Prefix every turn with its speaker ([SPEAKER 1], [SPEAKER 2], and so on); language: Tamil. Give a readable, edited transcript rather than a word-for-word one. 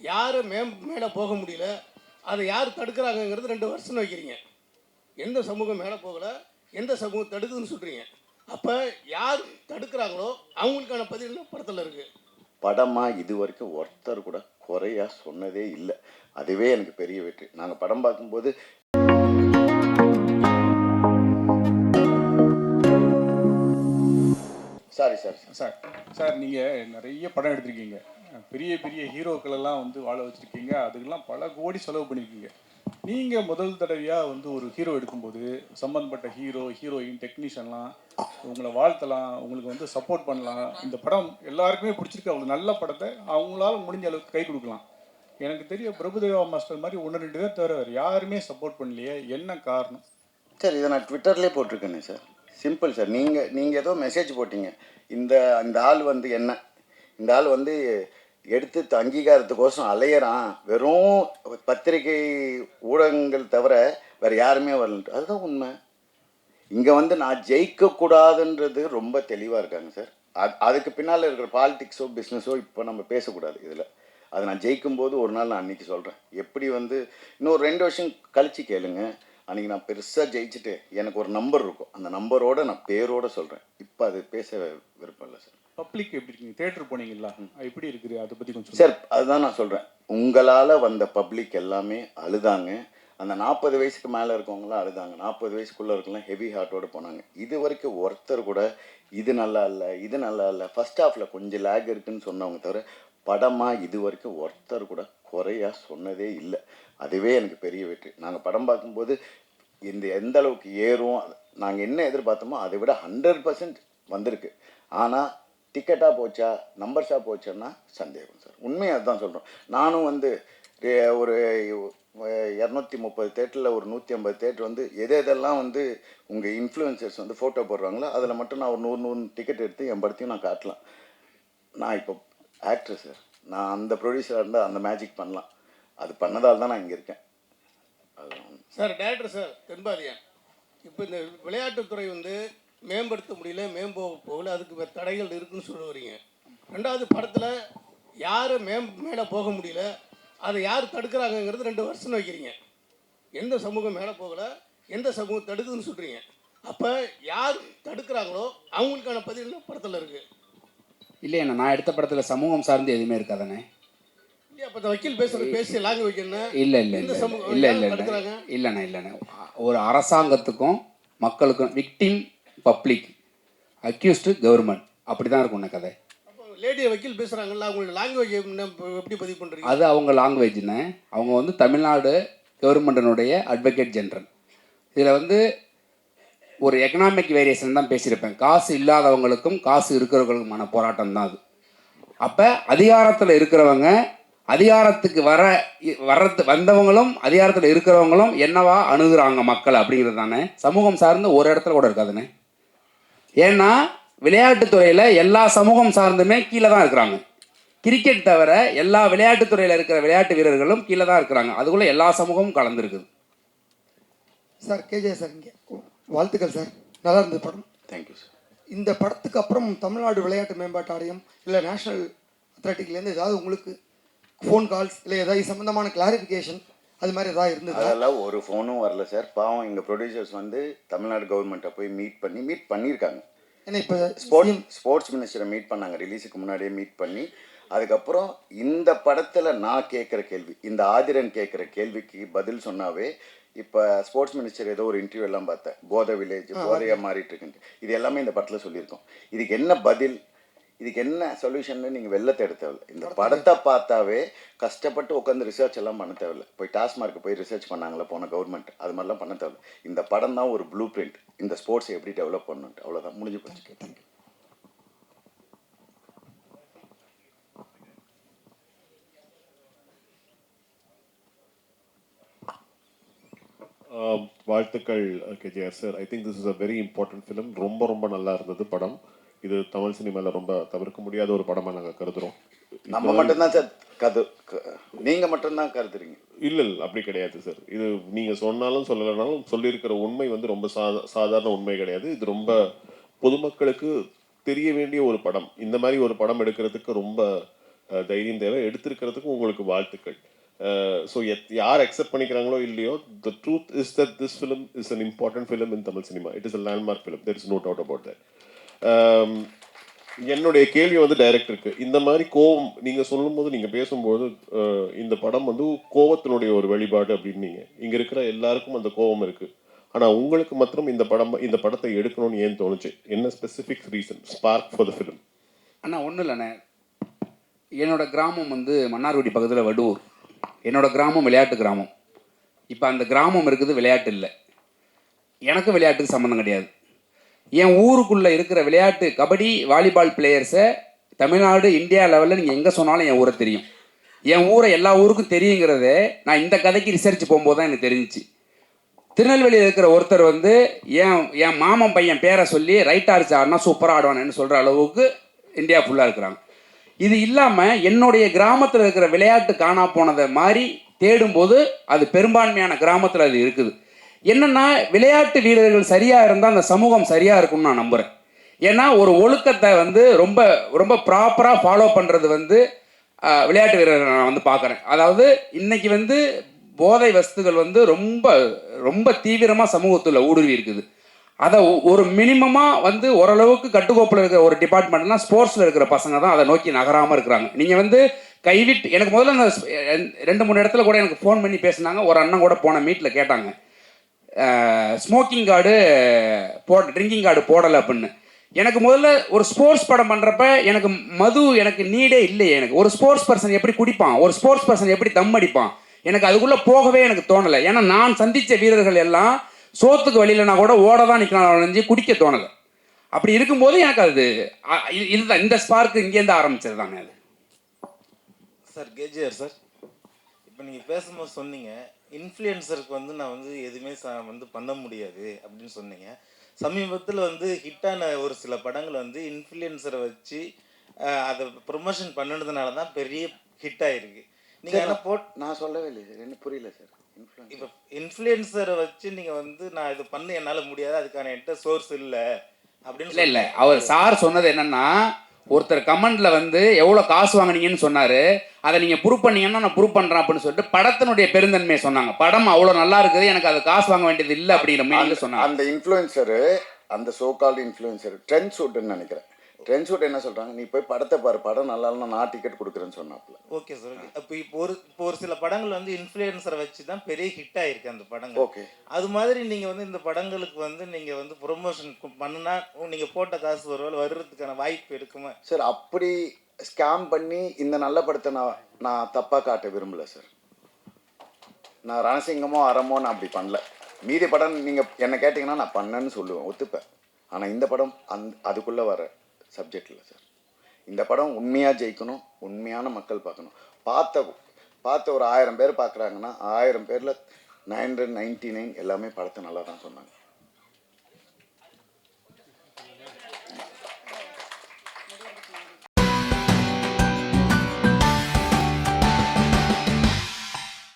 [SPEAKER 1] யார் மேலே போக முடியல, அதை யார் தடுக்கிறாங்கங்கிறது 2 வருஷம் வைக்கிறீங்க. எந்த சமூகம் மேலே போகலை, எந்த சமூகம் தடுக்குதுன்னு சொல்கிறீங்க. அப்போ யார் தடுக்கிறாங்களோ அவங்களுக்கான பதில் படத்தில் இருக்குது.
[SPEAKER 2] படமாக இது வரைக்கும் ஒருத்தர் கூட குறையா சொன்னதே இல்லை. அதுவே எனக்கு பெரிய வெற்றி. நாங்கள் படம் பார்க்கும்போது சாரி சார்
[SPEAKER 3] சார் சார் நீங்கள் நிறைய படம் எடுத்திருக்கீங்க, பெரிய பெரிய ஹீரோக்கள் எல்லாம் வந்து வாழ வச்சுருக்கீங்க, அதுக்கெல்லாம் பல கோடி செலவு பண்ணியிருக்கீங்க. நீங்கள் முதல் தடவையாக வந்து ஒரு ஹீரோ எடுக்கும்போது சம்மந்தப்பட்ட ஹீரோயின் டெக்னீஷியன்லாம் உங்களை வாழ்த்தலாம், உங்களுக்கு வந்து சப்போர்ட் பண்ணலாம். இந்த படம் எல்லாருக்குமே பிடிச்சிருக்கு, அவ்வளோ நல்ல படத்தை அவங்களால முடிஞ்ச அளவுக்கு கை கொடுக்கலாம். எனக்கு தெரிய பிரபுதேவா மாஸ்டர் மாதிரி 1-2 பேர் தவிர வேறு யாருமே சப்போர்ட் பண்ணலையே, என்ன காரணம்?
[SPEAKER 2] சார் இதை நான் ட்விட்டர்லேயே போட்டிருக்கேனே சார். Simple sir. நீங்கள் ஏதோ மெசேஜ் போட்டிங்க, இந்த இந்த ஆள் வந்து என்ன, இந்த ஆள் வந்து எடுத்து அங்கீகாரத்துக்கோசம் அலையிறான், வெறும் பத்திரிகை ஊடகங்கள் தவிர வேறு யாருமே வரலன்ட்டு. அதுதான் உண்மை. இங்கே வந்து நான் ஜெயிக்கக்கூடாதுன்றது ரொம்ப தெளிவாக இருக்காங்க சார். அதுக்கு பின்னால் இருக்கிற பாலிடிக்ஸோ பிஸ்னஸோ இப்போ நம்ம பேசக்கூடாது இதில். அதை நான் ஜெயிக்கும்போது ஒரு நாள் நான் அன்றைக்கி சொல்கிறேன். எப்படி வந்து இன்னொரு 2 வருஷம் கழித்து கேளுங்க, அன்றைக்கி நான் பெருசாக ஜெயிச்சுட்டு எனக்கு ஒரு நம்பர் இருக்கும், அந்த நம்பரோடு நான் பேரோடு சொல்கிறேன். இப்போ அது பேச விருப்பம் இல்லை சார்.
[SPEAKER 3] பப்ளிக் எப்படி இருக்கீங்க? தேட்டர் போனீங்களா, எப்படி இருக்குது அதை பற்றி கொஞ்சம்
[SPEAKER 2] சார்? அதுதான் நான் சொல்கிறேன். உங்களால் வந்த பப்ளிக் எல்லாமே அழுதாங்க. அந்த 40 வயசுக்கு மேலே இருக்கவங்களாம் அழுதாங்க, 40 வயசுக்குள்ளே இருக்கலாம் ஹெவி ஹார்ட்டோடு போனாங்க. இது வரைக்கும் ஒருத்தர் கூட இது நல்லா இல்லை, இது நல்லா இல்லை, ஃபஸ்ட் ஹாஃபில் கொஞ்சம் லேக் இருக்குதுன்னு சொன்னவங்க தவிர படமாக இது வரைக்கும் ஒருத்தர் கூட குறையா சொன்னதே இல்லை. அதுவே எனக்கு பெரிய வெற்றி. நாங்கள் படம் பார்க்கும்போது எந்த அளவுக்கு ஏறும், நாங்கள் என்ன எதிர்பார்த்தோமோ அதை விட 100% வந்திருக்கு. ஆனால் டிக்கெட்டாக போச்சா நம்பர்ஸாக போச்சோன்னா சந்தேகம் சார். உண்மையாக அதுதான் சொல்கிறோம். நானும் வந்து ஒரு 230 தேட்டரில் ஒரு 150 தேட்டர் வந்து எதெல்லாம் வந்து உங்கள் இன்ஃப்ளூயன்சர்ஸ் வந்து ஃபோட்டோ போடுறாங்களோ அதில் மட்டும் நான் ஒரு 100 டிக்கெட் எடுத்து என் படத்தையும் நான் காட்டலாம். நான் இப்போ ஆக்டர் சார். நான் அந்த ப்ரொடியூசராக இருந்தால் அந்த மேஜிக் பண்ணலாம். அது பண்ணதால் தான் நான் இங்கே இருக்கேன். அதுதான்
[SPEAKER 1] சார். டேரக்டர் சார் தென்பாதியா, இப்போ இந்த விளையாட்டுத்துறை வந்து மேம்படுத்த முடியல, போகல, அதுக்கு தடைகள் இருக்குன்னு சொல்ல வரீங்க. 2வது படத்தில் யார் மேலே போக முடியல, அதை யார் தடுக்கிறாங்கங்கிறது 2 வருஷம் வைக்கிறீங்க. எந்த சமூகம் மேலே போகலை, எந்த சமூகம் தடுக்குதுன்னு சொல்கிறீங்க. அப்போ யார் தடுக்கிறாங்களோ அவங்களுக்கான பதில் படத்தில் இருக்குது.
[SPEAKER 4] இல்லைண்ணா, நான் எடுத்த படத்தில் சமூகம் சார்ந்து எதுவுமே இருக்காதானே?
[SPEAKER 1] இல்லையா? அப்போ வக்கீல் பேசி லாங்குவேஜ் என்ன?
[SPEAKER 4] இல்லை இல்லை இல்லை இல்லை இல்லை இல்லைண்ணா இல்லைண்ணா. ஒரு அரசாங்கத்துக்கும் மக்களுக்கும் விக்டிம் பப்ளிக், அக்யூஸ்டு கவர்மெண்ட், அப்படி தான் இருக்கும்ண்ணா கதை.
[SPEAKER 1] அப்போ லேடியை வக்கீல் பேசுகிறாங்கல்ல, அவங்களோட லாங்குவேஜ் எப்படி பதிவு பண்ணுறீங்க?
[SPEAKER 4] அது அவங்க லாங்குவேஜ்ண்ணே. அவங்க வந்து தமிழ்நாடு கவர்மெண்ட்டினுடைய அட்வொகேட் ஜெனரல். இதில் வந்து ஒரு எக்கனாமிக் வேரியேஷன் தான் பேசியிருப்பேன். காசு இல்லாதவங்களுக்கும் காசு இருக்கிறவங்களுக்குமான போராட்டம் தான் அது. அப்போ அதிகாரத்தில் இருக்கிறவங்க, அதிகாரத்துக்கு வந்தவங்களும் அதிகாரத்தில் இருக்கிறவங்களும் என்னவா அணுகுறாங்க மக்கள் அப்படிங்கிறது தானே சமூகம் சார்ந்து ஒரு இடத்துல கூட இருக்காதுண்ணே. ஏன்னா விளையாட்டுத்துறையில் எல்லா சமூகம் சார்ந்துமே கீழே தான் இருக்கிறாங்க. கிரிக்கெட் தவிர எல்லா விளையாட்டுத்துறையில் இருக்கிற விளையாட்டு வீரர்களும் கீழே தான் இருக்கிறாங்க. அதுக்குள்ளே எல்லா சமூகமும் கலந்துருக்குது.
[SPEAKER 5] சார் கேஜே சார், இங்கே வாழ்த்துக்கள் சார். நல்லா இருந்தது படம்.
[SPEAKER 2] Thank you sir.
[SPEAKER 5] இந்த படத்துக்கு அப்புறம் தமிழ்நாடு விளையாட்டு மேம்பாட்டு ஆணையம் இல்லை நேஷனல் அத்லெட்டிக்லேருந்து ஏதாவது உங்களுக்கு ஃபோன் கால்ஸ் இல்லை ஏதாவது சம்மந்தமான கிளாரிஃபிகேஷன் அது மாதிரி ஏதாவது இருந்தது?
[SPEAKER 2] அதெல்லாம் ஒரு ஃபோனும் வரல சார். பாவம் எங்கள் ப்ரொடியூசர்ஸ் வந்து தமிழ்நாடு கவர்மெண்ட்டை போய் மீட் பண்ணியிருக்காங்க.
[SPEAKER 5] ஏன்னா இப்போ
[SPEAKER 2] ஸ்போர்ட்ஸ் மினிஸ்டரை மீட் பண்ணாங்க, ரிலீஸுக்கு முன்னாடியே மீட் பண்ணி. அதுக்கப்புறம் இந்த படத்தில் நான் கேட்குற கேள்வி, இந்த ஆதிரன் கேட்குற கேள்விக்கு பதில் சொன்னாவே, இப்போ ஸ்போர்ட்ஸ் மினிஸ்டர் ஏதோ ஒரு இன்டர்வியூ எல்லாம் பார்த்தேன், போதை வில்லேஜ் போதையாக மாறிட்டு இருக்குன்ட்டு. இது எல்லாமே இந்த படத்தில் சொல்லியிருக்கோம். இதுக்கு என்ன பதில், இதுக்கு என்ன சொல்யூஷன் நீங்கள் வெளில தேட தேவையில்லை. இந்த படத்தை பார்த்தாவே கஷ்டப்பட்டு உட்காந்து ரிசர்ச் எல்லாம் பண்ண தேவையில்லை. போய் டாஸ்மார்க்கு போய் ரிசர்ச் பண்ணாங்களா போன கவர்மெண்ட், அது மாதிரிலாம் பண்ண தேவையில்லை. இந்த படம் தான் ஒரு ப்ளூ பிரிண்ட், இந்த ஸ்போர்ட்ஸை எப்படி டெவலப் பண்ணணுன்ட்டு. அவ்வளோதான், முடிஞ்சு போச்சு. தேங்க்யூ.
[SPEAKER 6] வாழ்த்துக்கள் KGR sir. I think this is a very important film. ரொம்ப நல்லா இருந்தது படம். இது தமிழ் சினிமாவில் ரொம்ப தவிர்க்க முடியாத ஒரு படமாக நாங்கள் கருதுகிறோம்.
[SPEAKER 2] நம்ம மட்டும்தான் சார் நீங்கள் மட்டும்தான் கருதுறீங்க?
[SPEAKER 6] இல்லை அப்படி கிடையாது சார். இது நீங்கள் சொன்னாலும் சொல்லலைனாலும் சொல்லியிருக்கிற உண்மை வந்து ரொம்ப சாதாரண உண்மை கிடையாது. இது ரொம்ப பொதுமக்களுக்கு தெரிய வேண்டிய ஒரு படம். இந்த மாதிரி ஒரு படம் எடுக்கிறதுக்கு ரொம்ப தைரியம் தேவை. எடுத்திருக்கிறதுக்கு உங்களுக்கு வாழ்த்துக்கள். ஸோ யார் அக்செப்ட் பண்ணிக்கிறாங்களோ இல்லையோ, the truth is that this film is an important film in Tamil cinema. It is a landmark film. There is no doubt about that. என்னுடைய கேள்வி வந்து டைரக்டருக்கு, இந்த மாதிரி கோவம் நீங்கள் சொல்லும்போது, நீங்கள் பேசும்போது இந்த படம் வந்து கோவத்தினுடைய ஒரு வெளிப்பாடு அப்படின்னீங்க. இங்கே இருக்கிற எல்லாருக்கும் அந்த கோவம் இருக்குது. ஆனால் உங்களுக்கு மாத்திரம் இந்த படத்தை எடுக்கணும்னு ஏன் தோணுச்சு? என்ன specific reason, spark for the film?
[SPEAKER 4] அண்ணா ஒன்றும் இல்லைண்ணே, என்னோட கிராமம் வந்து மன்னார்குடி பக்கத்தில் வடுவூர். என்னோட கிராமம் விளையாட்டு கிராமம். இப்போ அந்த கிராமம் இருக்குது, விளையாட்டு இல்லை. எனக்கு விளையாட்டுக்கு சம்மந்தம் கிடையாது. என் ஊருக்குள்ளே இருக்கிற விளையாட்டு கபடி வாலிபால் பிளேயர்ஸை தமிழ்நாடு இந்தியா லெவலில் நீங்கள் எங்கே சொன்னாலும் என் ஊரை தெரியும். என் ஊரை எல்லா ஊருக்கும் தெரியுங்கிறதே நான் இந்த கதைக்கு ரிசர்ச் போகும்போது தான் எனக்கு தெரிஞ்சிச்சு. திருநெல்வேலியில் இருக்கிற ஒருத்தர் வந்து என் மாமன் பையன் பேரை சொல்லி ரைட் ஆர்ச் ஆடினா சூப்பராக ஆடுவானு சொல்கிற அளவுக்கு இந்தியா ஃபுல்லாக இருக்கிறாங்க. இது இல்லாமல் என்னுடைய கிராமத்தில் இருக்கிற விளையாட்டு காணா போனதை மாதிரி தேடும்போது அது பெரும்பான்மையான கிராமத்தில் அது இருக்குது. என்னென்னா விளையாட்டு வீரர்கள் சரியாக இருந்தால் அந்த சமூகம் சரியாக இருக்கும்னு நான் நம்புகிறேன். ஏன்னா ஒரு ஒழுக்கத்தை வந்து ரொம்ப ரொம்ப ப்ராப்பராக ஃபாலோ பண்ணுறது வந்து விளையாட்டு வீரர்கள் நான் வந்து பார்க்குறேன். அதாவது இன்னைக்கு வந்து போதை வஸ்துகள் வந்து ரொம்ப ரொம்ப தீவிரமாக சமூகத்தில் ஊடுருவி இருக்குது. அதை ஒரு மினிமமாக வந்து ஓரளவுக்கு கட்டுக்கோப்பில் இருக்கிற ஒரு டிபார்ட்மெண்ட்னா ஸ்போர்ட்ஸில் இருக்கிற பசங்க தான் அதை நோக்கி நகராமல் இருக்கிறாங்க. நீங்கள் வந்து கைவிட்டு எனக்கு முதல்ல அந்த 2-3 இடத்துல கூட எனக்கு ஃபோன் பண்ணி பேசினாங்க. ஒரு அண்ணன் கூட போன மீட்டில் கேட்டாங்க, ஸ்மோக்கிங் கார்டு ட்ரிங்கிங் கார்டு போடலை அப்படின்னு. எனக்கு முதல்ல ஒரு ஸ்போர்ட்ஸ் படம் பண்ணுறப்ப எனக்கு மது எனக்கு நீடே இல்லையே. எனக்கு ஒரு ஸ்போர்ட்ஸ் பர்சன் எப்படி குடிப்பான், ஒரு ஸ்போர்ட்ஸ் பர்சன் எப்படி தம் அடிப்பான், எனக்கு அதுக்குள்ளே போகவே எனக்கு தோணலை. ஏன்னா நான் சந்தித்த வீரர்கள் எல்லாம் சோத்துக்கு வழியிலனா கூட ஓட தான் நிற்கணும், குடிக்க தோணலை. அப்படி இருக்கும்போது எனக்கு அது இதுதான் இந்த ஸ்பார்க்கு இங்கேருந்து ஆரம்பிச்சது தானே அது.
[SPEAKER 7] சார் கேஜிஆர் சார், இப்போ நீங்கள் பேசும்போது சொன்னீங்க இன்ஃப்ளூயன்சருக்கு வந்து நான் வந்து எதுவுமே வந்து பண்ண முடியாது அப்படின்னு சொன்னீங்க. சமீபத்தில் வந்து ஹிட்டான ஒரு சில படங்கள் வந்து இன்ஃப்ளூயன்சரை வச்சு அதை ப்ரொமோஷன் பண்ணினதுனால தான் பெரிய ஹிட் ஆகிருக்கு. நீங்கள் என்ன
[SPEAKER 2] நான் சொல்லவே இல்லை சார், எனக்கு புரியல சார்.
[SPEAKER 7] இப்போ இன்ஃப்ளூயன்சரை வச்சு நீங்கள் வந்து நான் இது பண்ண என்னால் முடியாது, அதுக்கான என்கிட்ட சோர்ஸ் இல்லை அப்படின்னு
[SPEAKER 4] இல்லை அவர் சார் சொன்னது என்னன்னா, ஒருத்தர் கமெண்ட்ல வந்து எவ்வளோ காசு வாங்கினீங்கன்னு சொன்னார், அதை நீங்கள் ப்ரூவ் பண்ணீங்கன்னா நான் ப்ரூவ் பண்ணுறேன் அப்படின்னு சொல்லிட்டு படத்தினுடைய பெருந்தன்மையை சொன்னாங்க. படம் அவ்வளோ நல்லா இருக்குது, எனக்கு அது காசு வாங்க வேண்டியது இல்லை அப்படிங்கிற மீனிங்ல சொன்னாங்க.
[SPEAKER 2] அந்த இன்ஃப்ளூயன்சரு, அந்த சோகால்டு இன்ஃப்ளூயன்சர் ட்ரெண்ட் ஷூட்டுன்னு நினைக்கிறேன். ட்ரெண்ட் ஷூட் என்ன சொல்கிறாங்க, நீ போய் படத்தை பாரு, படம் நல்லா இல்லைனா நான் டிக்கெட் கொடுக்குறேன்னு சொன்னாப்புல.
[SPEAKER 7] Okay sir. இப்போ ஒரு சில படங்கள் வந்து இன்ஃப்ளூயன்சரை வச்சு தான் பெரிய ஹிட் ஆகிருக்கு அந்த படங்கள்.
[SPEAKER 2] ஓகே,
[SPEAKER 7] அது மாதிரி நீங்கள் வந்து இந்த படங்களுக்கு வந்து நீங்கள் வந்து ப்ரொமோஷன் பண்ணுனா நீங்கள் போட்ட காசு வர்றதுக்கான வாய்ப்பு இருக்குமா
[SPEAKER 2] சார்? அப்படி ஸ்கேம் பண்ணி இந்த நல்ல படத்தை நான் தப்பாக காட்ட விரும்பல சார். நான் ரணசிங்கமோ அறமோ நான் அப்படி பண்ணல. மீதி படம் நீங்கள் என்ன கேட்டிங்கன்னா நான் பண்ணேன்னு சொல்லுவேன், ஒத்துப்பேன். ஆனால் இந்த படம் அதுக்குள்ளே வர சப்ஜெக்ட் இல்லை சார். இந்த படம் உண்மையாக ஜெயிக்கணும், உண்மையான மக்கள் பார்க்கணும். பார்த்த ஒரு 1000 பேர் பார்க்குறாங்கன்னா 1000 பேரில் 999 எல்லாமே படத்தை நல்லா தான் சொன்னாங்க.